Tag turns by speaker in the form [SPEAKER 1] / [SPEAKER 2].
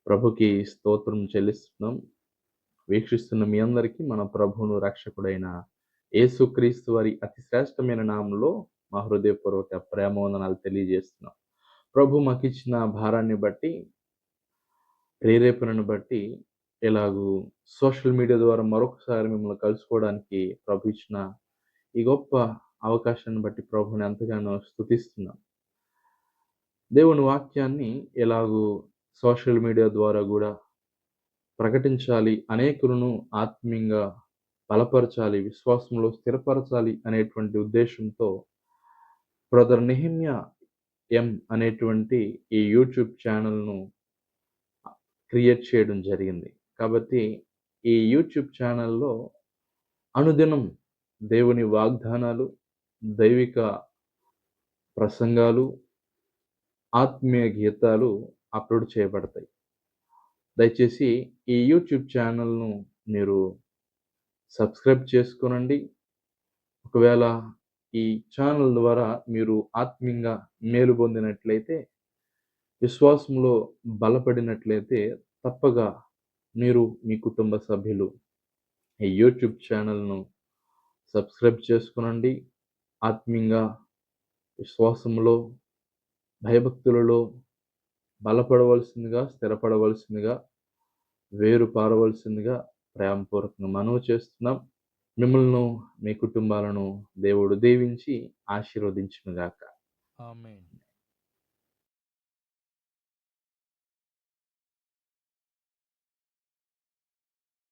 [SPEAKER 1] ప్రభుకి స్తోత్రం చెల్లిస్తున్నాం. వీక్షిస్తున్న మీ అందరికీ మన ప్రభువును, రక్షకుడైన యేసుక్రీస్తు వారి అతి శ్రేష్టమైన నామంలో మా హృదయపూర్వక ప్రేమ వందనాలు తెలియజేస్తున్నాం. ప్రభు మాకిచ్చిన భారాన్ని బట్టి, ప్రేరేపణను బట్టి ఇలాగూ సోషల్ మీడియా ద్వారా మరొకసారి మిమ్మల్ని కలుసుకోవడానికి ప్రభు ఇచ్చిన ఈ గొప్ప అవకాశాన్ని బట్టి ప్రభువుని ఎంతగానో స్తుతిస్తున్నాం. దేవుని వాక్యాన్ని ఎలాగూ సోషల్ మీడియా ద్వారా గూడా ప్రకటించాలి, అనేకులను ఆత్మీయంగా బలపరచాలి, విశ్వాసంలో స్థిరపరచాలి అనేటువంటి ఉద్దేశంతో బ్రదర్ నెహెమ్యా ఎం అనేటువంటి ఈ యూట్యూబ్ ఛానెల్‌ను క్రియేట్ చేయడం జరిగింది. కాబట్టి ఈ యూట్యూబ్ ఛానెల్‌లో అనుదినం దేవుని వాగ్దానాలు, దైవిక ప్రసంగాలు, ఆత్మీయ గీతాలు అప్‌లోడ్ చేయబడతాయి. దయచేసి ఈ యూట్యూబ్ ఛానెల్‌ను మీరు సబ్స్క్రైబ్ చేసుకోనండి. ఒకవేళ ఈ ఛానెల్ ద్వారా మీరు ఆత్మీయంగా మేలు పొందినట్లయితే, విశ్వాసంలో బలపడినట్లయితే తప్పగా మీరు, మీ కుటుంబ సభ్యులు ఈ యూట్యూబ్ ఛానెల్‌ను సబ్స్క్రైబ్ చేసుకొనండి. ఆత్మీయంగా, విశ్వాసంలో, భయభక్తులలో బలపడవలసిందిగా, స్థిరపడవలసిందిగా, వేరు పారవలసిందిగా ప్రేమపూర్వకంగా మనవి చేస్తున్నాం. మిమ్మల్ని, మీ కుటుంబాలను దేవుడు దీవించి ఆశీర్వదించును గాక.
[SPEAKER 2] ఆమేన్.